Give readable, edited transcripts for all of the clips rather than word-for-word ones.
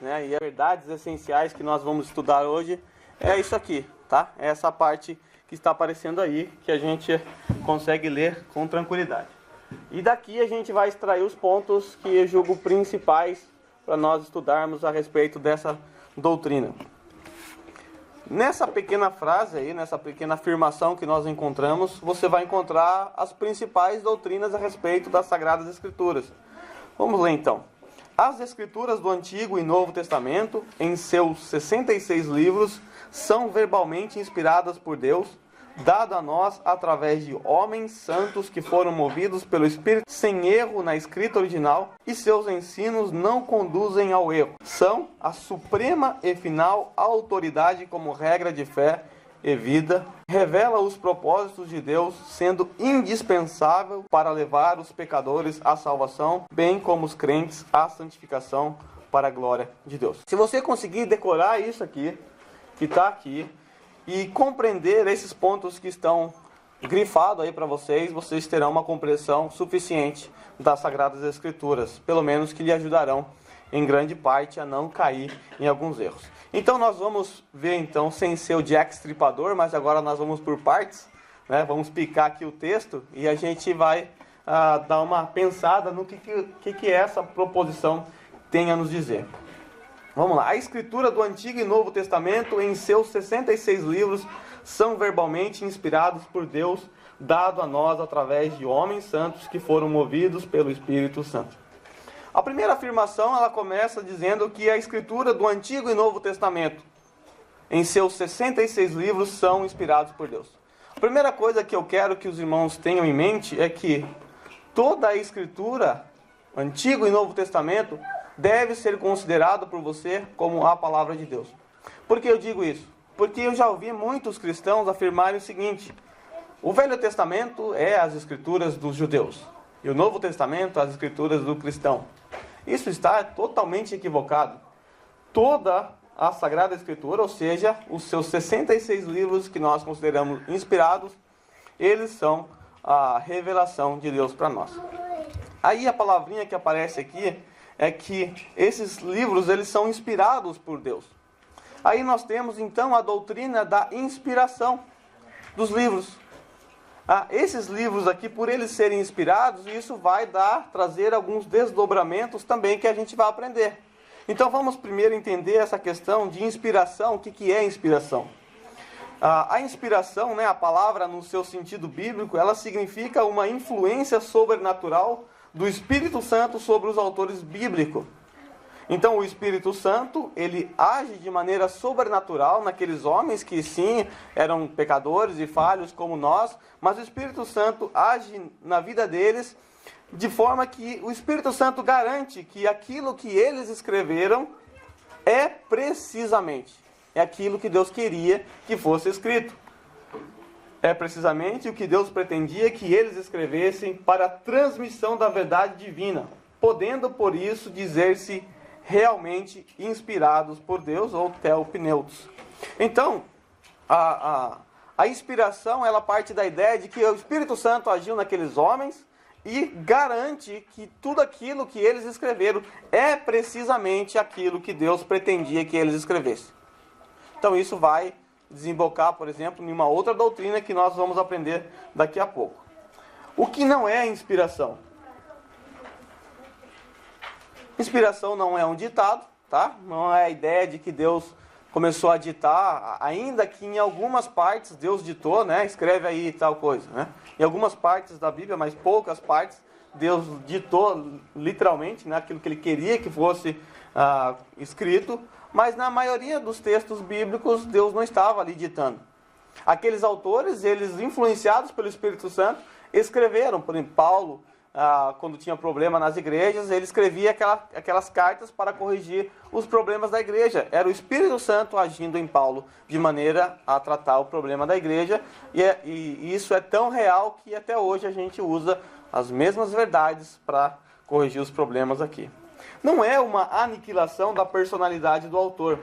né? E as verdades essenciais que nós vamos estudar hoje é isso aqui, tá? É essa parte que está aparecendo aí, que a gente consegue ler com tranquilidade. E daqui a gente vai extrair os pontos que eu julgo principais para nós estudarmos a respeito dessa doutrina. Nessa pequena frase aí, nessa pequena afirmação que nós encontramos, você vai encontrar as principais doutrinas a respeito das Sagradas Escrituras. Vamos ler então. As Escrituras do Antigo e Novo Testamento, em seus 66 livros, são verbalmente inspiradas por Deus, dado a nós através de homens santos que foram movidos pelo Espírito, sem erro na escrita original, e seus ensinos não conduzem ao erro. São a suprema e final autoridade como regra de fé e vida. Revela os propósitos de Deus, sendo indispensável para levar os pecadores à salvação, bem como os crentes à santificação para a glória de Deus. Se você conseguir decorar isso aqui, que está aqui, e compreender esses pontos que estão grifados aí para vocês, vocês terão uma compreensão suficiente das Sagradas Escrituras, pelo menos que lhe ajudarão em grande parte a não cair em alguns erros. Então nós vamos ver então, sem ser o Jack Stripador, mas agora nós vamos por partes, né? Vamos picar aqui o texto e a gente vai dar uma pensada no que essa proposição tem a nos dizer. Vamos lá. A Escritura do Antigo e Novo Testamento, em seus 66 livros, são verbalmente inspirados por Deus, dado a nós através de homens santos que foram movidos pelo Espírito Santo. A primeira afirmação, ela começa dizendo que a Escritura do Antigo e Novo Testamento, em seus 66 livros, são inspirados por Deus. A primeira coisa que eu quero que os irmãos tenham em mente é que toda a Escritura, Antigo e Novo Testamento, deve ser considerado por você como a palavra de Deus. Por que eu digo isso? Porque eu já ouvi muitos cristãos afirmarem o seguinte: o Velho Testamento é as Escrituras dos judeus, e o Novo Testamento as Escrituras do cristão. Isso está totalmente equivocado. Toda a Sagrada Escritura, ou seja, os seus 66 livros que nós consideramos inspirados, eles são a revelação de Deus para nós. Aí a palavrinha que aparece aqui é que esses livros eles são inspirados por Deus. Aí nós temos então a doutrina da inspiração dos livros. Esses livros aqui, por eles serem inspirados, isso vai trazer alguns desdobramentos também que a gente vai aprender. Então vamos primeiro entender essa questão de inspiração. O que é inspiração? A inspiração, né, a palavra no seu sentido bíblico, ela significa uma influência sobrenatural do Espírito Santo sobre os autores bíblicos. Então o Espírito Santo, ele age de maneira sobrenatural naqueles homens que sim, eram pecadores e falhos como nós, mas o Espírito Santo age na vida deles de forma que o Espírito Santo garante que aquilo que eles escreveram é precisamente aquilo que Deus queria que fosse escrito. É precisamente o que Deus pretendia que eles escrevessem para a transmissão da verdade divina, podendo por isso dizer-se realmente inspirados por Deus, ou theopneutos. Então, a inspiração, ela parte da ideia de que o Espírito Santo agiu naqueles homens e garante que tudo aquilo que eles escreveram é precisamente aquilo que Deus pretendia que eles escrevessem. Então isso vai desembocar, por exemplo, em uma outra doutrina que nós vamos aprender daqui a pouco. O que não é inspiração? Inspiração não é um ditado, tá? Não é a ideia de que Deus começou a ditar, ainda que em algumas partes Deus ditou, né? Escreve aí tal coisa, né? Em algumas partes da Bíblia, mas poucas partes, Deus ditou literalmente, né, aquilo que Ele queria que fosse escrito. Mas na maioria dos textos bíblicos, Deus não estava ali ditando. Aqueles autores, eles influenciados pelo Espírito Santo, escreveram. Por exemplo, Paulo, quando tinha problema nas igrejas, ele escrevia aquelas cartas para corrigir os problemas da igreja. Era o Espírito Santo agindo em Paulo, de maneira a tratar o problema da igreja. E isso é tão real que até hoje a gente usa as mesmas verdades para corrigir os problemas aqui. Não é uma aniquilação da personalidade do autor.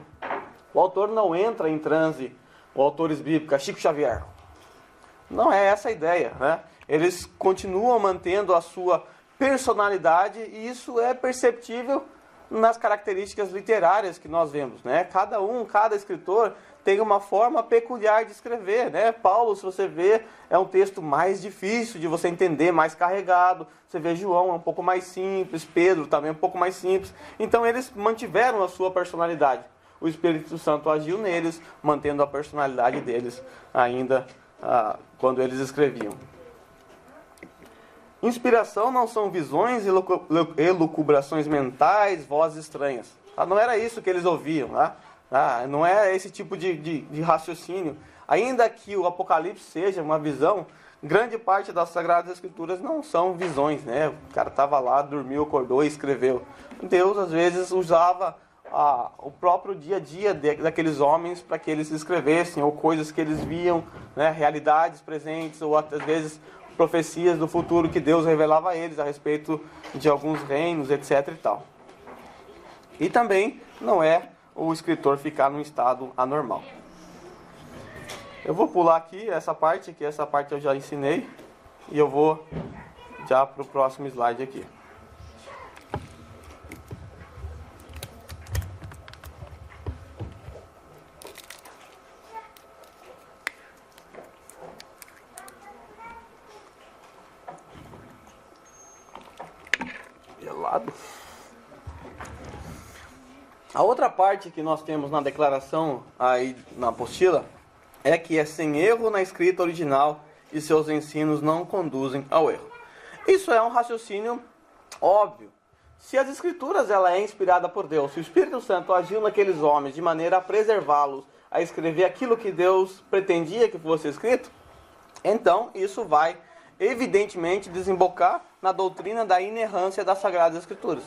O autor não entra em transe, os autores bíblicos, Chico Xavier. Não é essa a ideia, né? Eles continuam mantendo a sua personalidade e isso é perceptível nas características literárias que nós vemos, né? Cada escritor tem uma forma peculiar de escrever, né? Paulo, se você vê, é um texto mais difícil de você entender, mais carregado. Você vê João, é um pouco mais simples, Pedro também é um pouco mais simples. Então eles mantiveram a sua personalidade. O Espírito Santo agiu neles, mantendo a personalidade deles ainda quando eles escreviam. Inspiração não são visões e elucubrações mentais, vozes estranhas. Não era isso que eles ouviam, não é esse tipo de raciocínio. Ainda que o Apocalipse seja uma visão, grande parte das Sagradas Escrituras não são visões, né? O cara estava lá, dormiu, acordou e escreveu. Deus, às vezes, usava o próprio dia a dia daqueles homens para que eles escrevessem, ou coisas que eles viam, né? Realidades presentes, ou às vezes profecias do futuro que Deus revelava a eles a respeito de alguns reinos, etc. e tal. E também não é o escritor ficar num estado anormal. Eu vou pular aqui essa parte, que essa parte eu já ensinei, e eu vou já para o próximo slide aqui. Gelado. A outra parte que nós temos na declaração aí na apostila é que é sem erro na escrita original e seus ensinos não conduzem ao erro. Isso é um raciocínio óbvio. Se as escrituras ela é inspirada por Deus, se o Espírito Santo agiu naqueles homens de maneira a preservá-los, a escrever aquilo que Deus pretendia que fosse escrito, então isso vai evidentemente desembocar na doutrina da inerrância das Sagradas Escrituras.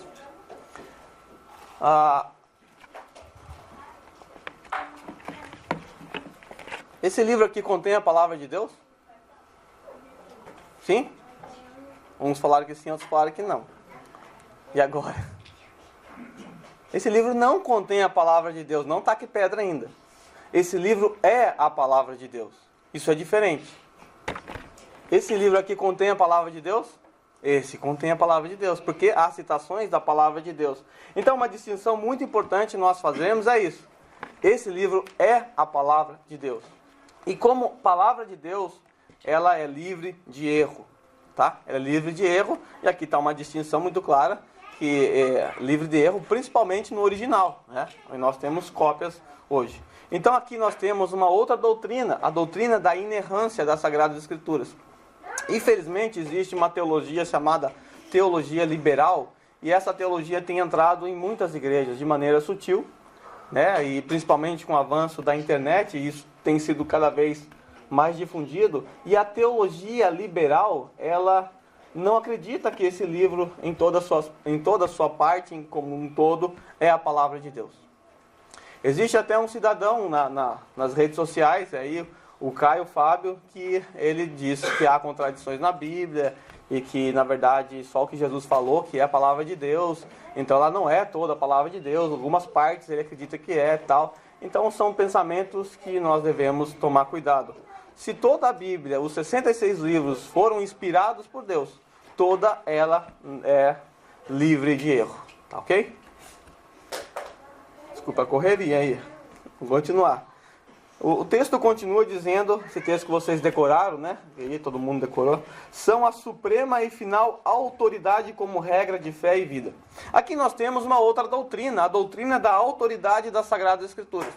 Esse livro aqui contém a palavra de Deus? Sim? Uns falaram que sim, outros falaram que não. E agora? Esse livro não contém a palavra de Deus, não taque pedra ainda. Esse livro é a palavra de Deus. Isso é diferente. Esse livro aqui contém a palavra de Deus? Esse contém a palavra de Deus, porque há citações da palavra de Deus. Então uma distinção muito importante nós fazemos é isso. Esse livro é a palavra de Deus. E como palavra de Deus, ela é livre de erro, tá? Ela é livre de erro, e aqui está uma distinção muito clara, que é livre de erro, principalmente no original, né? E nós temos cópias hoje. Então aqui nós temos uma outra doutrina, a doutrina da inerrância das Sagradas Escrituras. Infelizmente existe uma teologia chamada teologia liberal, e essa teologia tem entrado em muitas igrejas de maneira sutil, né? E principalmente com o avanço da internet, isso tem sido cada vez mais difundido, e a teologia liberal, ela não acredita que esse livro, em toda a sua parte, como um todo, é a palavra de Deus. Existe até um cidadão nas redes sociais, aí, o Caio Fábio, que ele diz que há contradições na Bíblia, e que, na verdade, só o que Jesus falou, que é a palavra de Deus, então ela não é toda a palavra de Deus, algumas partes ele acredita que é tal. Então são pensamentos que nós devemos tomar cuidado. Se toda a Bíblia, os 66 livros, foram inspirados por Deus, toda ela é livre de erro, tá ok? Desculpa a correria aí, vou continuar. O texto continua dizendo, esse texto que vocês decoraram, né? E aí todo mundo decorou. São a suprema e final autoridade como regra de fé e vida. Aqui nós temos uma outra doutrina, a doutrina da autoridade das Sagradas Escrituras.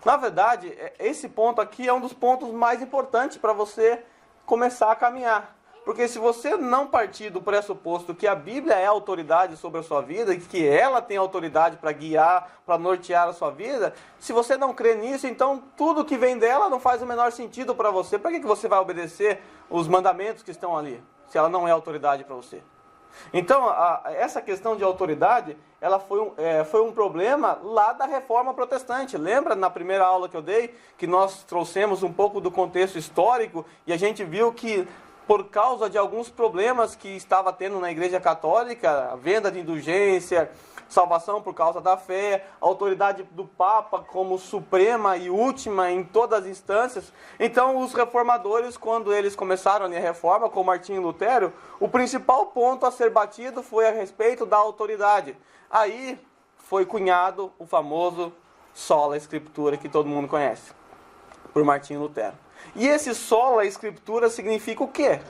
Na verdade, esse ponto aqui é um dos pontos mais importantes para você começar a caminhar. Porque se você não partir do pressuposto que a Bíblia é autoridade sobre a sua vida, e que ela tem autoridade para guiar, para nortear a sua vida, se você não crê nisso, então tudo que vem dela não faz o menor sentido para você. Para que você vai obedecer os mandamentos que estão ali, se ela não é autoridade para você? Então, essa questão de autoridade, ela foi um problema lá da Reforma Protestante. Lembra na primeira aula que eu dei, que nós trouxemos um pouco do contexto histórico, e a gente viu que por causa de alguns problemas que estava tendo na Igreja Católica, a venda de indulgência, salvação por causa da fé, a autoridade do Papa como suprema e última em todas as instâncias. Então, os reformadores, quando eles começaram a reforma, com Martinho Lutero, o principal ponto a ser batido foi a respeito da autoridade. Aí foi cunhado o famoso sola scriptura que todo mundo conhece, por Martinho Lutero. E esse sola scriptura significa o quê?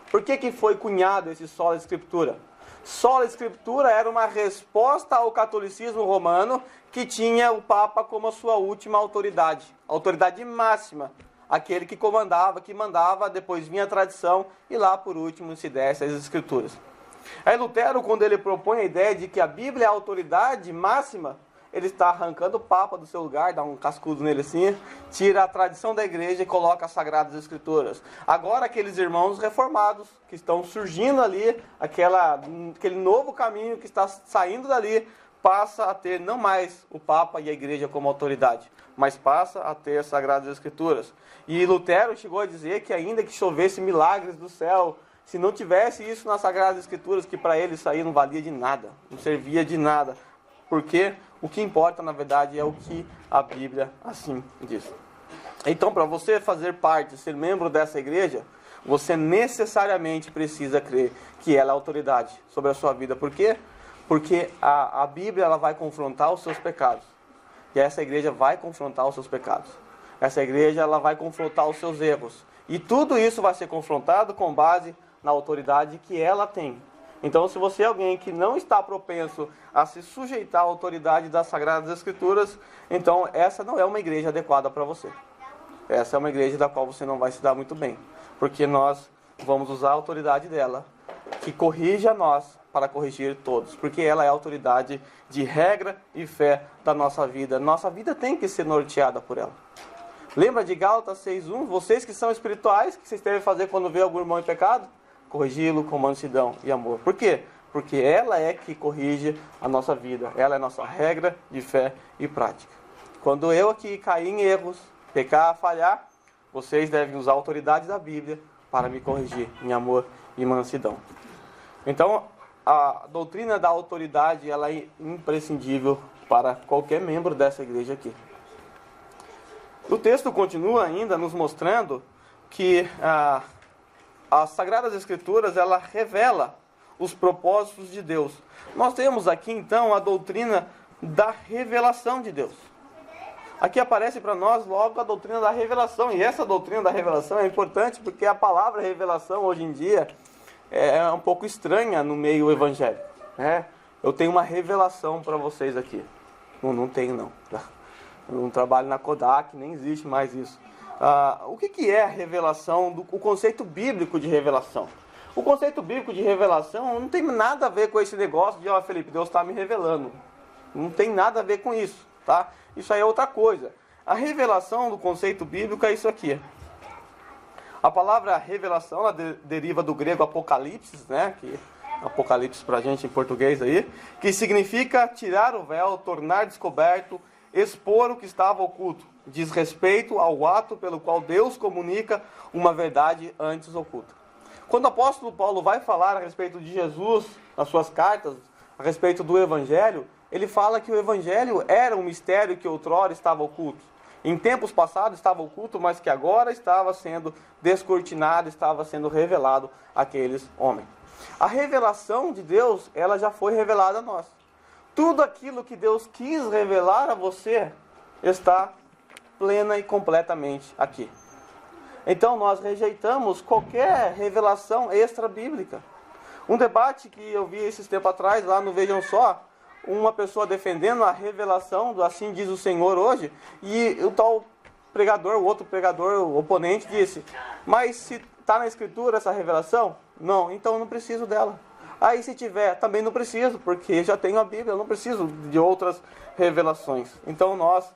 Por que foi cunhado esse sola scriptura? Sola Scriptura era uma resposta ao catolicismo romano que tinha o Papa como a sua última autoridade, autoridade máxima, aquele que comandava, que mandava, depois vinha a tradição e lá por último se desse as Escrituras. Aí Lutero, quando ele propõe a ideia de que a Bíblia é a autoridade máxima, ele está arrancando o Papa do seu lugar, dá um cascudo nele assim, tira a tradição da igreja e coloca as Sagradas Escrituras. Agora aqueles irmãos reformados que estão surgindo ali, aquele novo caminho que está saindo dali, passa a ter não mais o Papa e a igreja como autoridade, mas passa a ter as Sagradas Escrituras. E Lutero chegou a dizer que ainda que chovesse milagres do céu, se não tivesse isso nas Sagradas Escrituras, que para ele isso aí não valia de nada, não servia de nada. Porque o que importa, na verdade, é o que a Bíblia assim diz. Então, para você fazer parte, ser membro dessa igreja, você necessariamente precisa crer que ela é a autoridade sobre a sua vida. Por quê? Porque a Bíblia ela vai confrontar os seus pecados. E essa igreja vai confrontar os seus pecados. Essa igreja ela vai confrontar os seus erros. E tudo isso vai ser confrontado com base na autoridade que ela tem. Então, se você é alguém que não está propenso a se sujeitar à autoridade das Sagradas Escrituras, então essa não é uma igreja adequada para você. Essa é uma igreja da qual você não vai se dar muito bem. Porque nós vamos usar a autoridade dela, que corrige a nós para corrigir todos. Porque ela é a autoridade de regra e fé da nossa vida. Nossa vida tem que ser norteada por ela. Lembra de Gálatas 6:1? Vocês que são espirituais, o que vocês devem fazer quando vê algum irmão em pecado? Corrigi-lo com mansidão e amor. Por quê? Porque ela é que corrige a nossa vida. Ela é a nossa regra de fé e prática. Quando eu aqui cair em erros, pecar, falhar, vocês devem usar a autoridade da Bíblia para me corrigir em amor e mansidão. Então, a doutrina da autoridade ela é imprescindível para qualquer membro dessa igreja aqui. O texto continua ainda nos mostrando que as Sagradas Escrituras, ela revela os propósitos de Deus. Nós temos aqui, então, a doutrina da revelação de Deus. Aqui aparece para nós logo a doutrina da revelação. E essa doutrina da revelação é importante porque a palavra revelação, hoje em dia, é um pouco estranha no meio evangélico. Eu tenho uma revelação para vocês aqui. Não tenho, não. Eu não trabalho na Kodak, nem existe mais isso. O que é a revelação, o conceito bíblico de revelação? O conceito bíblico de revelação não tem nada a ver com esse negócio de, Felipe, Deus está me revelando. Não tem nada a ver com isso, tá? Isso aí é outra coisa. A revelação do conceito bíblico é isso aqui. A palavra revelação, ela deriva do grego apocalipse, né? Que apocalipse pra gente em português aí, que significa tirar o véu, tornar descoberto, expor o que estava oculto. Diz respeito ao ato pelo qual Deus comunica uma verdade antes oculta. Quando o apóstolo Paulo vai falar a respeito de Jesus, nas suas cartas, a respeito do Evangelho, ele fala que o Evangelho era um mistério que outrora estava oculto. Em tempos passados estava oculto, mas que agora estava sendo descortinado, estava sendo revelado àqueles homens. A revelação de Deus, ela já foi revelada a nós. Tudo aquilo que Deus quis revelar a você está plena e completamente aqui. Então nós rejeitamos qualquer revelação extra-bíblica. Um debate que eu vi esses tempos atrás, lá no Vejam Só, uma pessoa defendendo a revelação do Assim Diz o Senhor hoje, e o tal pregador, o outro pregador, o oponente, disse, mas se está na Escritura essa revelação? Não, então eu não preciso dela. Aí se tiver, também não preciso, porque já tenho a Bíblia, eu não preciso de outras revelações. Então nós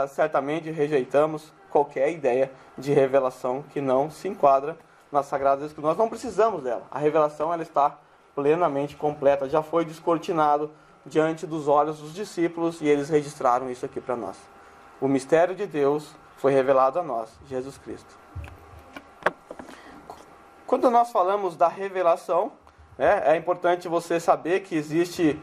certamente rejeitamos qualquer ideia de revelação que não se enquadra nas Sagradas Escrituras. Nós não precisamos dela. A revelação ela está plenamente completa, já foi descortinado diante dos olhos dos discípulos e eles registraram isso aqui para nós. O mistério de Deus foi revelado a nós, Jesus Cristo. Quando nós falamos da revelação, é importante você saber que existe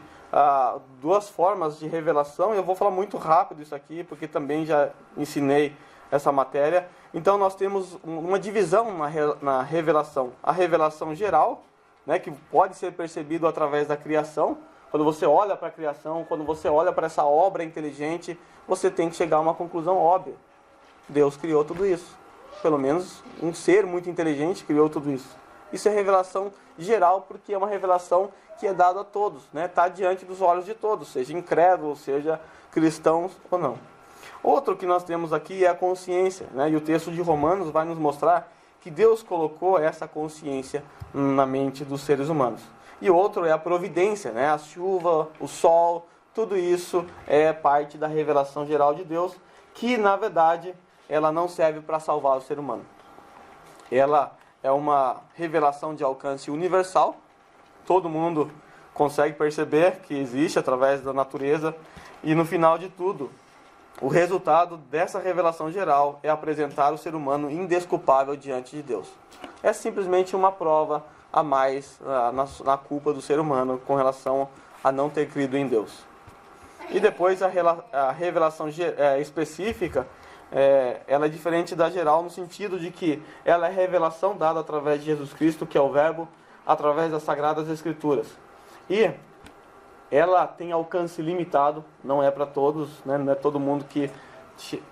duas formas de revelação. Eu vou falar muito rápido isso aqui, porque também já ensinei essa matéria. Então nós temos uma divisão na revelação. A revelação geral, né, que pode ser percebido através da criação. Quando você olha para a criação, quando você olha para essa obra inteligente, você tem que chegar a uma conclusão óbvia. Deus criou tudo isso. Pelo menos um ser muito inteligente criou tudo isso. Isso é revelação geral, porque é uma revelação que é dada a todos, né? Está diante dos olhos de todos, seja incrédulos, seja cristãos ou não. Outro que nós temos aqui é a consciência, né? E o texto de Romanos vai nos mostrar que Deus colocou essa consciência na mente dos seres humanos. E outro é a providência, né? A chuva, o sol, tudo isso é parte da revelação geral de Deus, que na verdade ela não serve para salvar o ser humano. Ela é uma revelação de alcance universal. Todo mundo consegue perceber que existe através da natureza. E no final de tudo, o resultado dessa revelação geral é apresentar o ser humano indesculpável diante de Deus. É simplesmente uma prova a mais na culpa do ser humano com relação a não ter crido em Deus. E depois a revelação específica, ela é diferente da geral no sentido de que ela é revelação dada através de Jesus Cristo, que é o Verbo, através das Sagradas Escrituras. E ela tem alcance limitado, não é para todos, né? Não é todo mundo que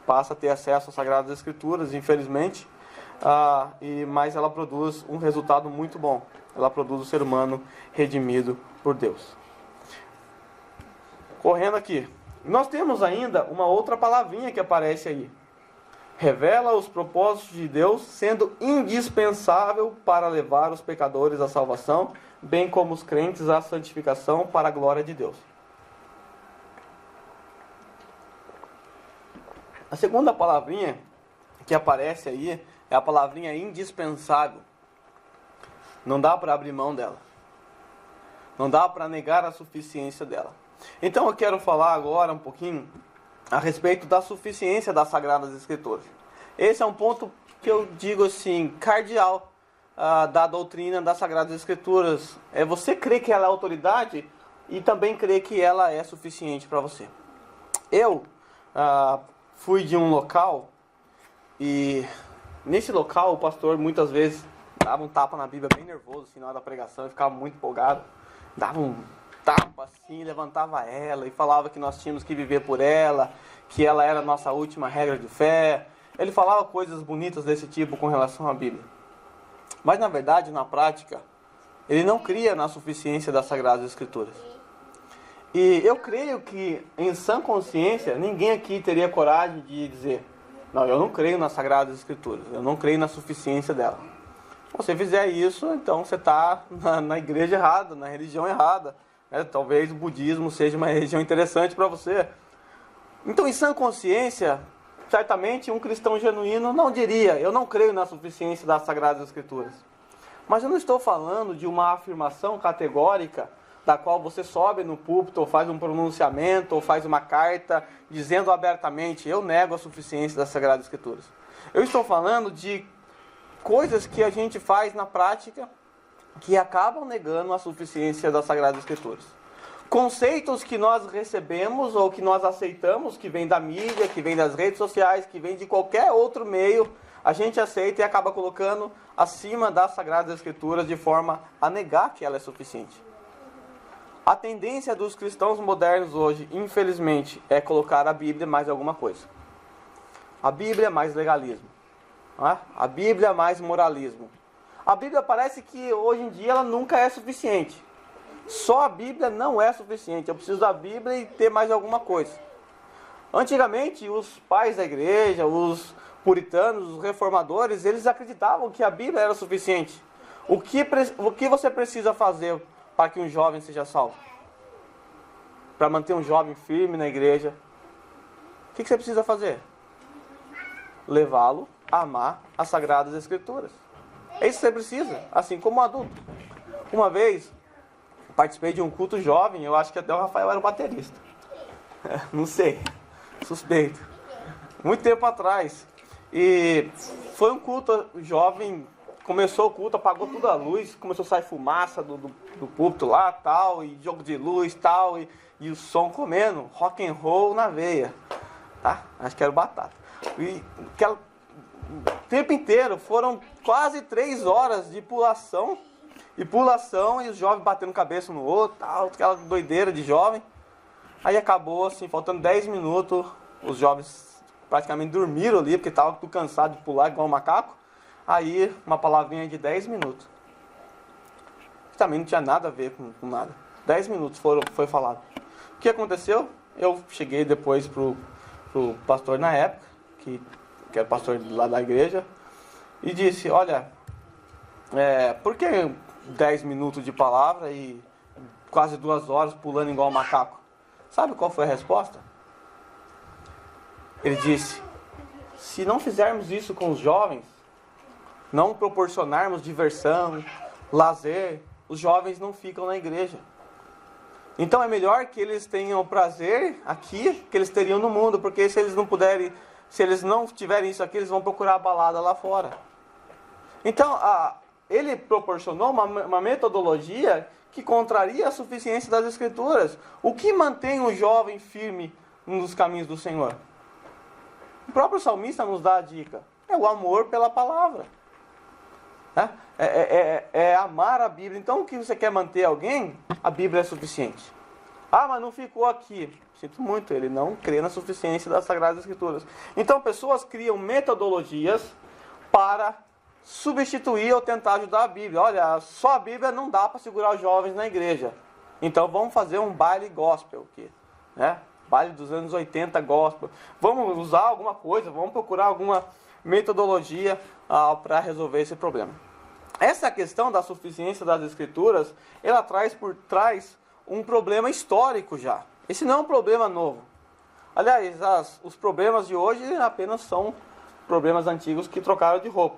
passa a ter acesso às Sagradas Escrituras, infelizmente, mas ela produz um resultado muito bom. Ela produz o ser humano redimido por Deus. Correndo aqui, nós temos ainda uma outra palavrinha que aparece aí. Revela os propósitos de Deus, sendo indispensável para levar os pecadores à salvação, bem como os crentes à santificação para a glória de Deus. A segunda palavrinha que aparece aí é a palavrinha indispensável. Não dá para abrir mão dela. Não dá para negar a suficiência dela. Então eu quero falar agora um pouquinho a respeito da suficiência das Sagradas Escrituras. Esse é um ponto que eu digo assim, cardeal da doutrina das Sagradas Escrituras. É você crer que ela é autoridade e também crer que ela é suficiente para você. Eu fui de um local e nesse local o pastor muitas vezes dava um tapa na Bíblia bem nervoso assim, na hora da pregação, e ficava muito empolgado. Dava um tapa assim, levantava ela e falava que nós tínhamos que viver por ela, que ela era a nossa última regra de fé. Ele falava coisas bonitas desse tipo com relação à Bíblia. Mas na verdade, na prática, ele não cria na suficiência das Sagradas Escrituras. E eu creio que em sã consciência, ninguém aqui teria coragem de dizer: não, eu não creio nas Sagradas Escrituras, eu não creio na suficiência dela. Se você fizer isso, então você está na igreja errada, na religião errada. Talvez o budismo seja uma religião interessante para você. Então, em sã consciência, certamente um cristão genuíno não diria: eu não creio na suficiência das Sagradas Escrituras. Mas eu não estou falando de uma afirmação categórica da qual você sobe no púlpito, ou faz um pronunciamento, ou faz uma carta, dizendo abertamente: eu nego a suficiência das Sagradas Escrituras. Eu estou falando de coisas que a gente faz na prática que acabam negando a suficiência das Sagradas Escrituras. Conceitos que nós recebemos ou que nós aceitamos, que vem da mídia, que vem das redes sociais, que vem de qualquer outro meio, a gente aceita e acaba colocando acima das Sagradas Escrituras de forma a negar que ela é suficiente. A tendência dos cristãos modernos hoje, infelizmente, é colocar a Bíblia mais alguma coisa. A Bíblia mais legalismo. A Bíblia mais moralismo. A Bíblia parece que hoje em dia ela nunca é suficiente. Só a Bíblia não é suficiente. Eu preciso da Bíblia e ter mais alguma coisa. Antigamente, os pais da igreja, os puritanos, os reformadores, eles acreditavam que a Bíblia era suficiente. O que você precisa fazer para que um jovem seja salvo? Para manter um jovem firme na igreja, o que você precisa fazer? Levá-lo a amar as Sagradas Escrituras. É isso que você precisa, assim como um adulto. Uma vez, participei de um culto jovem, eu acho que até o Rafael era o baterista. Não sei, suspeito. Muito tempo atrás. E foi um culto jovem começou o culto, apagou toda a luz, começou a sair fumaça do púlpito lá, tal, e jogo de luz, tal, e o som comendo, rock and roll na veia, tá? Acho que era o Batata. E o tempo inteiro, foram quase 3 horas de pulação, e os jovens batendo cabeça um no outro, tal, aquela doideira de jovem. Aí acabou, assim, faltando 10 minutos, os jovens praticamente dormiram ali, porque estavam tudo cansados de pular igual um macaco. Aí, uma palavrinha de 10 minutos. Também não tinha nada a ver com nada. 10 minutos foi falado. O que aconteceu? Eu cheguei depois pro pastor na época, que era pastor lá da igreja, e disse, olha, por que 10 minutos de palavra e quase 2 horas pulando igual um macaco? Sabe qual foi a resposta? Ele disse, se não fizermos isso com os jovens, não proporcionarmos diversão, lazer, os jovens não ficam na igreja. Então é melhor que eles tenham prazer aqui que eles teriam no mundo, porque se eles não tiverem isso aqui, eles vão procurar a balada lá fora. Então, ele proporcionou uma metodologia que contraria a suficiência das Escrituras. O que mantém o jovem firme nos caminhos do Senhor? O próprio salmista nos dá a dica. É o amor pela palavra. É amar a Bíblia. Então, o que você quer manter alguém, a Bíblia é suficiente. Ah, mas não ficou aqui. Sinto muito, ele não crê na suficiência das Sagradas Escrituras. Então, pessoas criam metodologias para substituir ou tentar ajudar a Bíblia. Olha, só a Bíblia não dá para segurar os jovens na igreja. Então, vamos fazer um baile gospel aqui, né? Baile dos anos 80 gospel. Vamos usar alguma coisa, vamos procurar alguma metodologia para resolver esse problema. Essa questão da suficiência das Escrituras, ela traz por trás um problema histórico já. Esse não é um problema novo. Aliás, os problemas de hoje apenas são problemas antigos que trocaram de roupa.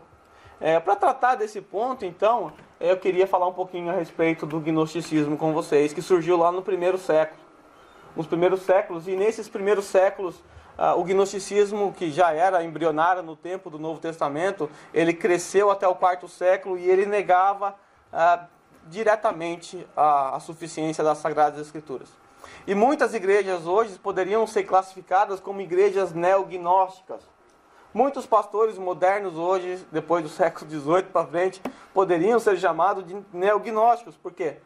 Para tratar desse ponto, então, eu queria falar um pouquinho a respeito do gnosticismo com vocês, que surgiu lá no primeiro século. Nos primeiros séculos, e nesses primeiros séculos, o gnosticismo, que já era embrionário no tempo do Novo Testamento, ele cresceu até o 4º século e ele negava diretamente a suficiência das Sagradas Escrituras. E muitas igrejas hoje poderiam ser classificadas como igrejas neognósticas. Muitos pastores modernos hoje, depois do século XVIII para frente, poderiam ser chamados de neognósticos. Por quê?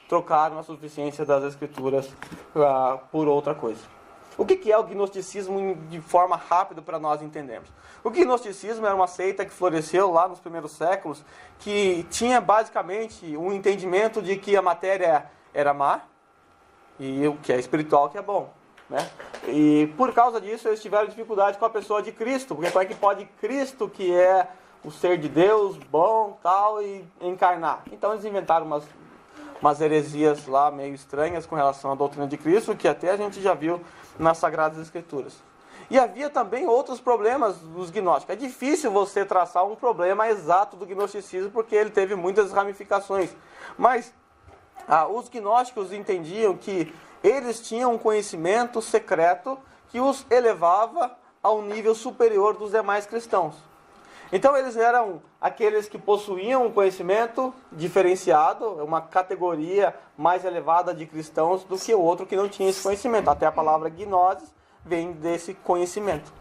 Trocaram a suficiência das Escrituras por outra coisa. O que é o gnosticismo de forma rápida para nós entendermos? O gnosticismo era uma seita que floresceu lá nos primeiros séculos, que tinha basicamente um entendimento de que a matéria era má e o que é espiritual que é bom, né? E por causa disso eles tiveram dificuldade com a pessoa de Cristo, porque como é que pode Cristo, que é o ser de Deus, bom, tal, e encarnar? Então eles inventaram umas heresias lá meio estranhas com relação à doutrina de Cristo, que até a gente já viu nas Sagradas Escrituras. E havia também outros problemas dos gnósticos. É difícil você traçar um problema exato do gnosticismo, porque ele teve muitas ramificações. Mas os gnósticos entendiam que eles tinham um conhecimento secreto que os elevava ao nível superior dos demais cristãos. Então eles eram aqueles que possuíam um conhecimento diferenciado, uma categoria mais elevada de cristãos do que o outro que não tinha esse conhecimento. Até a palavra gnosis vem desse conhecimento.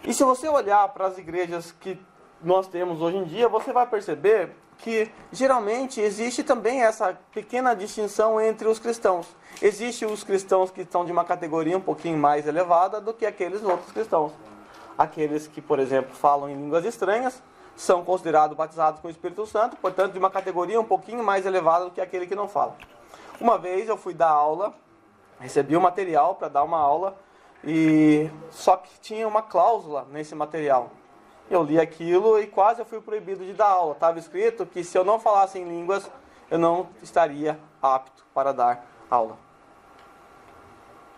E se você olhar para as igrejas que nós temos hoje em dia, você vai perceber que geralmente existe também essa pequena distinção entre os cristãos. Existem os cristãos que estão de uma categoria um pouquinho mais elevada do que aqueles outros cristãos. Aqueles que, por exemplo, falam em línguas estranhas, são considerados batizados com o Espírito Santo, portanto, de uma categoria um pouquinho mais elevada do que aquele que não fala. Uma vez eu fui dar aula, recebi o material para dar uma aula, só que tinha uma cláusula nesse material. Eu li aquilo e quase eu fui proibido de dar aula. Estava escrito que se eu não falasse em línguas, eu não estaria apto para dar aula.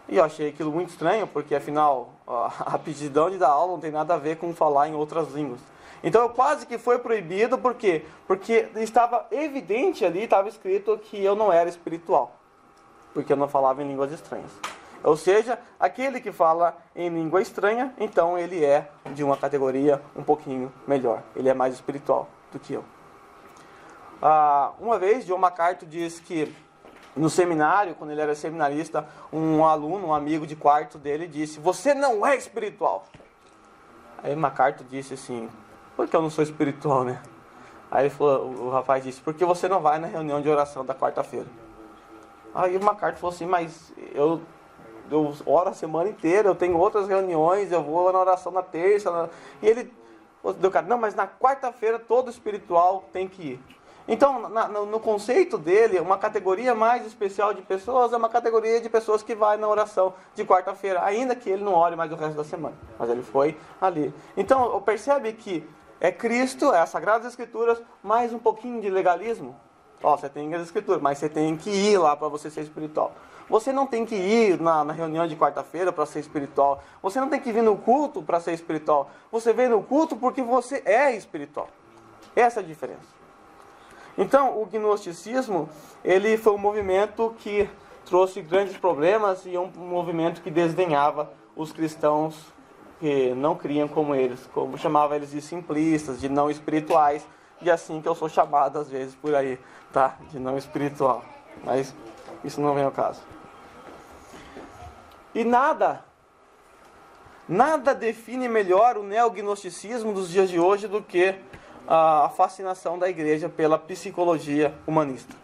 E eu achei aquilo muito estranho, porque afinal a aptidão de dar aula não tem nada a ver com falar em outras línguas. Então eu quase que fui proibido, por quê? Porque estava evidente ali, estava escrito que eu não era espiritual, porque eu não falava em línguas estranhas. Ou seja, aquele que fala em língua estranha, então ele é de uma categoria um pouquinho melhor. Ele é mais espiritual do que eu. Uma vez, John MacArthur diz que no seminário, quando ele era seminarista, um aluno, um amigo de quarto dele disse: "Você não é espiritual." Aí MacArthur disse assim: "Por que eu não sou espiritual, né?" Aí ele falou, o rapaz disse: "Porque você não vai na reunião de oração da quarta-feira." Aí o MacArthur falou assim: "Mas eu oro a semana inteira, eu tenho outras reuniões, eu vou na oração na terça." E ele, não, mas na quarta-feira todo espiritual tem que ir. Então, no conceito dele, uma categoria mais especial de pessoas é uma categoria de pessoas que vai na oração de quarta-feira, ainda que ele não ore mais o resto da semana. Mas ele foi ali. Então, percebe que é Cristo, é as Sagradas Escrituras, mais um pouquinho de legalismo. Você tem as Escrituras, mas você tem que ir lá para você ser espiritual. Você não tem que ir na reunião de quarta-feira para ser espiritual. Você não tem que vir no culto para ser espiritual. Você vem no culto porque você é espiritual. Essa é a diferença. Então, o gnosticismo, ele foi um movimento que trouxe grandes problemas e um movimento que desdenhava os cristãos que não criam como eles, como chamava eles de simplistas, de não espirituais, e assim que eu sou chamado às vezes por aí, tá? De não espiritual. Mas isso não vem ao caso. E nada define melhor o neognosticismo dos dias de hoje do que a fascinação da igreja pela psicologia humanista.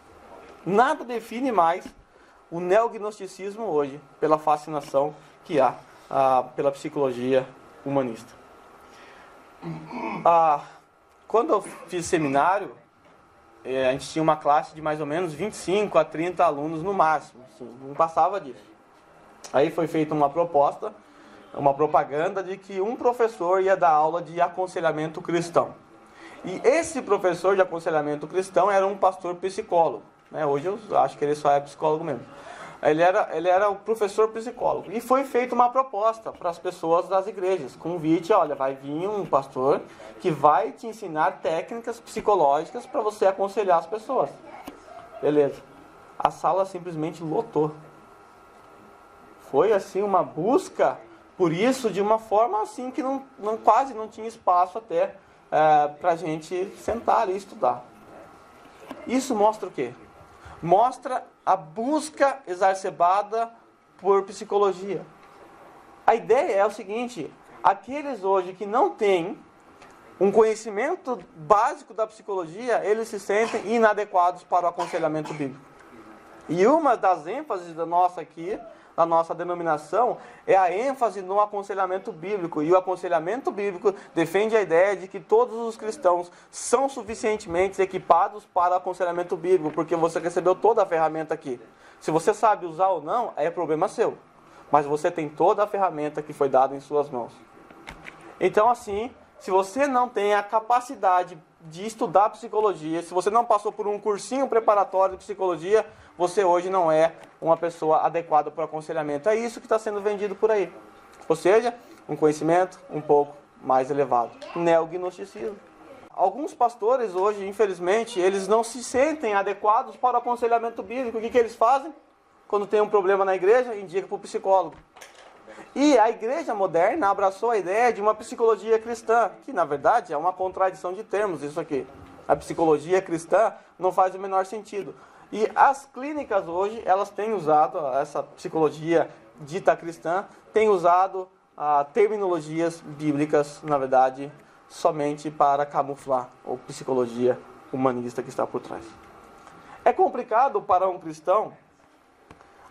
Nada define mais o neognosticismo hoje pela fascinação que há pela psicologia humanista. Quando eu fiz seminário, a gente tinha uma classe de mais ou menos 25 a 30 alunos no máximo, assim, não passava disso. Aí foi feita uma proposta, uma propaganda de que um professor ia dar aula de aconselhamento cristão. E esse professor de aconselhamento cristão era um pastor psicólogo, né? Hoje eu acho que ele só é psicólogo mesmo. Ele era o professor psicólogo. E foi feita uma proposta para as pessoas das igrejas. Convite: olha, vai vir um pastor que vai te ensinar técnicas psicológicas para você aconselhar as pessoas. Beleza. A sala simplesmente lotou. Foi assim uma busca por isso de uma forma assim que quase não tinha espaço até para a gente sentar ali e estudar. Isso mostra o quê? Mostra a busca exacerbada por psicologia. A ideia é o seguinte: aqueles hoje que não têm um conhecimento básico da psicologia, eles se sentem inadequados para o aconselhamento bíblico. E uma das ênfases da nossa denominação é a ênfase no aconselhamento bíblico. E o aconselhamento bíblico defende a ideia de que todos os cristãos são suficientemente equipados para o aconselhamento bíblico, porque você recebeu toda a ferramenta aqui. Se você sabe usar ou não, é problema seu. Mas você tem toda a ferramenta que foi dada em suas mãos. Então, assim, se você não tem a capacidade de estudar psicologia, se você não passou por um cursinho preparatório de psicologia, você hoje não é uma pessoa adequada para o aconselhamento. É isso que está sendo vendido por aí. Ou seja, um conhecimento um pouco mais elevado. Neognosticismo. Alguns pastores hoje, infelizmente, eles não se sentem adequados para o aconselhamento bíblico. O que eles fazem? Quando tem um problema na igreja, indica para o psicólogo. E a igreja moderna abraçou a ideia de uma psicologia cristã, que na verdade é uma contradição de termos isso aqui. A psicologia cristã não faz o menor sentido. E as clínicas hoje, elas têm usado, essa psicologia dita cristã, têm usado terminologias bíblicas, na verdade, somente para camuflar a psicologia humanista que está por trás. É complicado para um cristão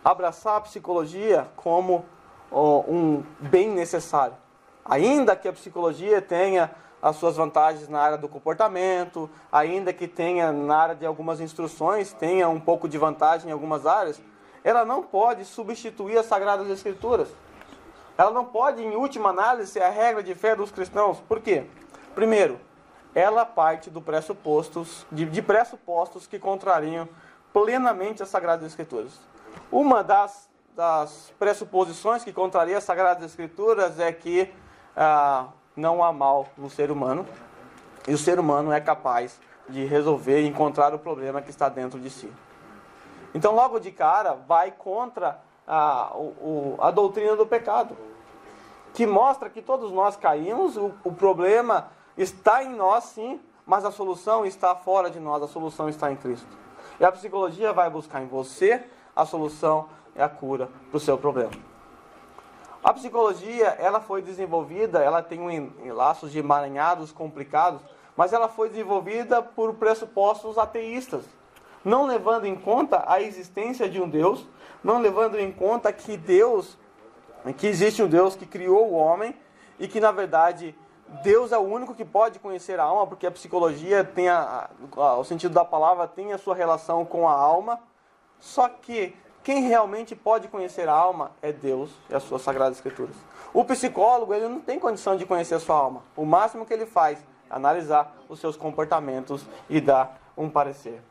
abraçar a psicologia como um bem necessário. Ainda que a psicologia tenha as suas vantagens na área do comportamento, ainda que tenha na área de algumas instruções, tenha um pouco de vantagem em algumas áreas, ela não pode substituir as Sagradas Escrituras. Ela não pode, em última análise, ser a regra de fé dos cristãos. Por quê? Primeiro, ela parte de pressupostos que contrariam plenamente as Sagradas Escrituras. Uma das pressuposições que contraria as Sagradas Escrituras é que não há mal no ser humano, e o ser humano é capaz de resolver e encontrar o problema que está dentro de si. Então, logo de cara, vai contra a doutrina do pecado, que mostra que todos nós caímos, o problema está em nós sim, mas a solução está fora de nós, a solução está em Cristo. E a psicologia vai buscar em você a solução e a cura para o seu problema. A psicologia, ela foi desenvolvida, ela tem laços de emaranhados complicados, mas ela foi desenvolvida por pressupostos ateístas, não levando em conta a existência de um Deus, não levando em conta que existe um Deus que criou o homem e que, na verdade, Deus é o único que pode conhecer a alma, porque a psicologia tem o sentido da palavra tem a sua relação com a alma, só que quem realmente pode conhecer a alma é Deus e as suas sagradas escrituras. O psicólogo, ele não tem condição de conhecer a sua alma. O máximo que ele faz é analisar os seus comportamentos e dar um parecer.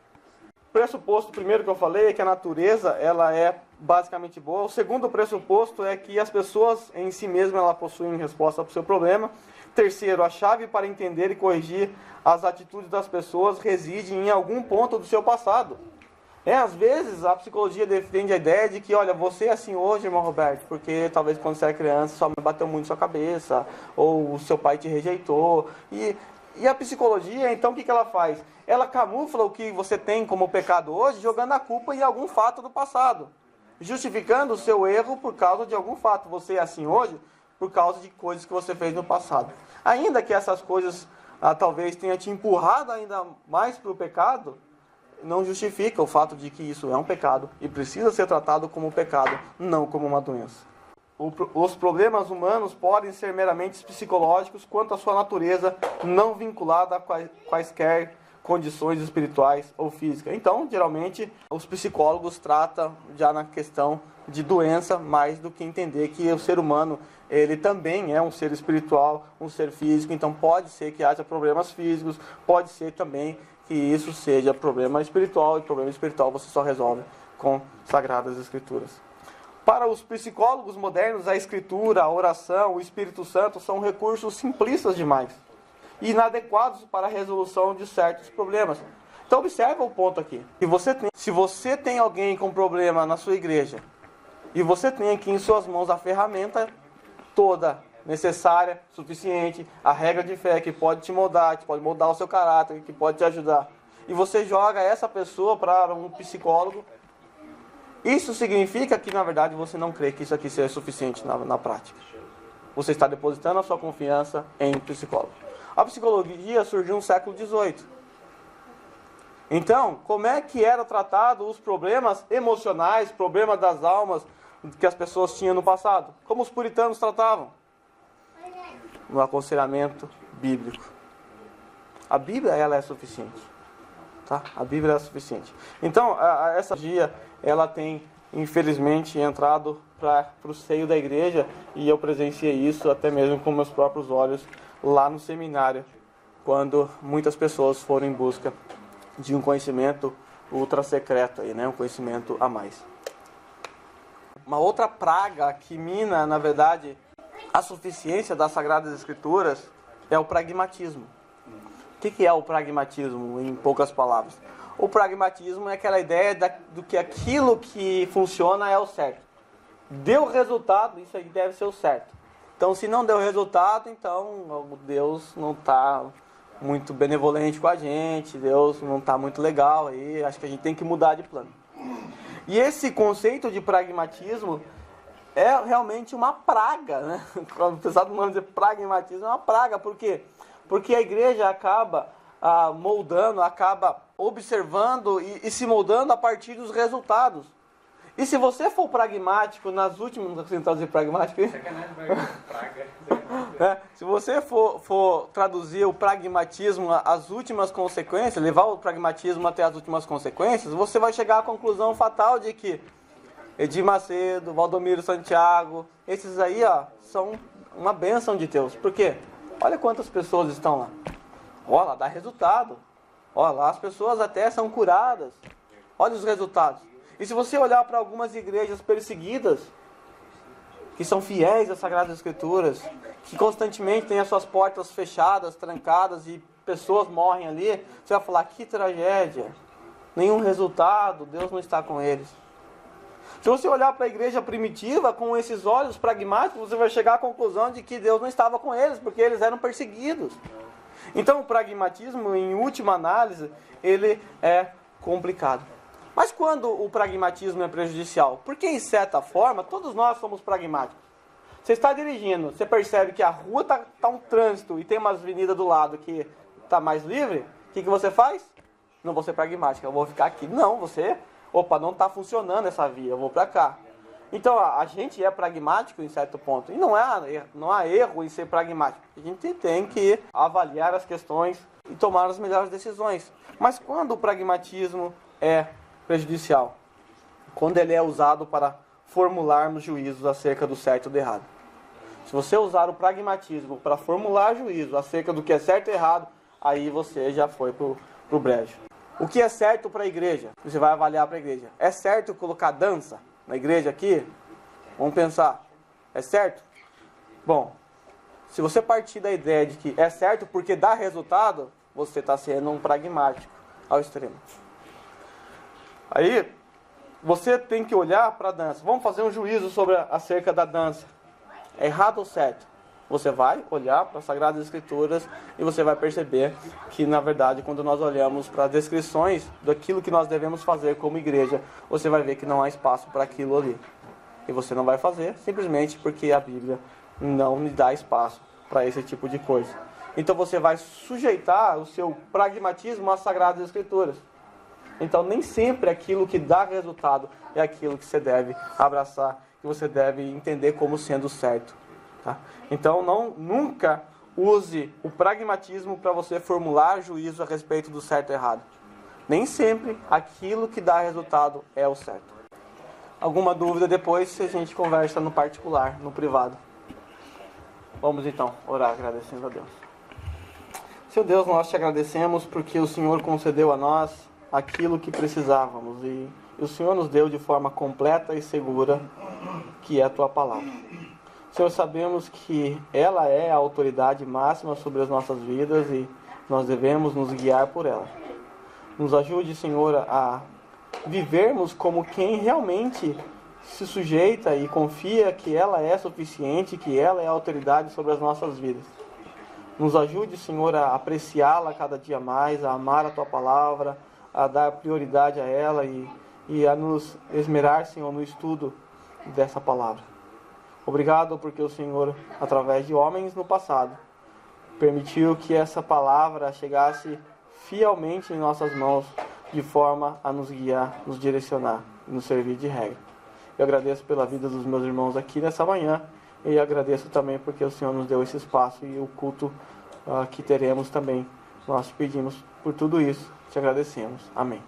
O pressuposto primeiro que eu falei é que a natureza ela é basicamente boa. O segundo pressuposto é que as pessoas em si mesmas ela possuem resposta para o seu problema. Terceiro, a chave para entender e corrigir as atitudes das pessoas reside em algum ponto do seu passado. Às vezes a psicologia defende a ideia de que, olha, você é assim hoje, irmão Roberto, porque talvez quando você era criança sua mãe bateu muito na sua cabeça, ou o seu pai te rejeitou. E a psicologia, então, o que ela faz? Ela camufla o que você tem como pecado hoje, jogando a culpa em algum fato do passado, justificando o seu erro por causa de algum fato. Você é assim hoje por causa de coisas que você fez no passado. Ainda que essas coisas talvez tenham te empurrado ainda mais para o pecado, não justifica o fato de que isso é um pecado e precisa ser tratado como pecado, não como uma doença. Os problemas humanos podem ser meramente psicológicos quanto à sua natureza, não vinculada a quaisquer condições espirituais ou físicas. Então, geralmente, os psicólogos tratam já na questão de doença mais do que entender que o ser humano ele também é um ser espiritual, um ser físico. Então, pode ser que haja problemas físicos, pode ser também que isso seja problema espiritual, e problema espiritual você só resolve com Sagradas Escrituras. Para os psicólogos modernos, a Escritura, a oração, o Espírito Santo são recursos simplistas demais e inadequados para a resolução de certos problemas. Então observa o ponto aqui. Se você tem alguém com problema na sua igreja e você tem aqui em suas mãos a ferramenta toda necessária, suficiente, a regra de fé que pode te moldar, que pode moldar o seu caráter, que pode te ajudar, e você joga essa pessoa para um psicólogo, isso significa que na verdade você não crê que isso aqui seja suficiente na prática. Você está depositando a sua confiança em psicólogo. A psicologia surgiu no século XVIII. Então, como é que era tratado os problemas emocionais, problemas das almas que as pessoas tinham no passado? Como os puritanos tratavam? No aconselhamento bíblico. A Bíblia, ela é suficiente. Tá? A Bíblia é suficiente. Então, essa dia, ela tem, infelizmente, entrado para o seio da igreja, e eu presenciei isso até mesmo com meus próprios olhos lá no seminário, quando muitas pessoas foram em busca de um conhecimento ultra secreto, aí, né? Um conhecimento a mais. Uma outra praga que mina, na verdade, a suficiência das Sagradas Escrituras é o pragmatismo. O que é o pragmatismo, em poucas palavras? O pragmatismo é aquela ideia do que aquilo que funciona é o certo. Deu resultado, isso aí deve ser o certo. Então, se não deu resultado, então Deus não está muito benevolente com a gente, Deus não está muito legal, aí acho que a gente tem que mudar de plano. E esse conceito de pragmatismo é realmente uma praga, né? Apesar do nome dizer pragmatismo, é uma praga. Por quê? Porque a igreja acaba moldando, acaba observando e se moldando a partir dos resultados. E se você for pragmático nas últimas... Não sei traduzir pragmático. Se você for traduzir o pragmatismo às últimas consequências, levar o pragmatismo até as últimas consequências, você vai chegar à conclusão fatal de que Edir Macedo, Valdomiro Santiago, esses aí são uma bênção de Deus. Por quê? Olha quantas pessoas estão lá. Olha lá, dá resultado. Olha lá, as pessoas até são curadas. Olha os resultados. E se você olhar para algumas igrejas perseguidas, que são fiéis às Sagradas Escrituras, que constantemente têm as suas portas fechadas, trancadas, e pessoas morrem ali, você vai falar, que tragédia. Nenhum resultado, Deus não está com eles. Se você olhar para a igreja primitiva com esses olhos pragmáticos, você vai chegar à conclusão de que Deus não estava com eles, porque eles eram perseguidos. Então o pragmatismo, em última análise, ele é complicado. Mas quando o pragmatismo é prejudicial? Porque, em certa forma, todos nós somos pragmáticos. Você está dirigindo, você percebe que a rua está um trânsito e tem uma avenida do lado que está mais livre, o que você faz? Não vou ser pragmático, eu vou ficar aqui. Não, opa, não está funcionando essa via, eu vou para cá. Então, a gente é pragmático em certo ponto. E não há erro em ser pragmático. A gente tem que avaliar as questões e tomar as melhores decisões. Mas quando o pragmatismo é prejudicial? Quando ele é usado para formularmos juízos acerca do certo e do errado. Se você usar o pragmatismo para formular juízo acerca do que é certo e errado, aí você já foi pro brejo. O que é certo para a igreja? Você vai avaliar para a igreja. É certo colocar dança na igreja aqui? Vamos pensar. É certo? Bom, se você partir da ideia de que é certo porque dá resultado, você está sendo um pragmático ao extremo. Aí, você tem que olhar para a dança. Vamos fazer um juízo acerca da dança. É errado ou certo? Você vai olhar para as Sagradas Escrituras e você vai perceber que, na verdade, quando nós olhamos para as descrições daquilo que nós devemos fazer como igreja, você vai ver que não há espaço para aquilo ali. E você não vai fazer simplesmente porque a Bíblia não lhe dá espaço para esse tipo de coisa. Então você vai sujeitar o seu pragmatismo às Sagradas Escrituras. Então nem sempre aquilo que dá resultado é aquilo que você deve abraçar, que você deve entender como sendo certo. Tá? Então nunca use o pragmatismo para você formular juízo a respeito do certo e errado. Nem sempre aquilo que dá resultado é o certo. Alguma dúvida depois a gente conversa no particular, no privado. Vamos então orar agradecendo a Deus. Seu Deus, nós te agradecemos porque o Senhor concedeu a nós aquilo que precisávamos e o Senhor nos deu de forma completa e segura, que é a tua palavra. Senhor, sabemos que ela é a autoridade máxima sobre as nossas vidas e nós devemos nos guiar por ela. Nos ajude, Senhor, a vivermos como quem realmente se sujeita e confia que ela é suficiente, que ela é a autoridade sobre as nossas vidas. Nos ajude, Senhor, a apreciá-la cada dia mais, a amar a tua palavra, a dar prioridade a ela e a nos esmerar, Senhor, no estudo dessa palavra. Obrigado porque o Senhor, através de homens no passado, permitiu que essa palavra chegasse fielmente em nossas mãos, de forma a nos guiar, nos direcionar e nos servir de regra. Eu agradeço pela vida dos meus irmãos aqui nessa manhã e agradeço também porque o Senhor nos deu esse espaço e o culto que teremos também. Nós te pedimos por tudo isso, te agradecemos. Amém.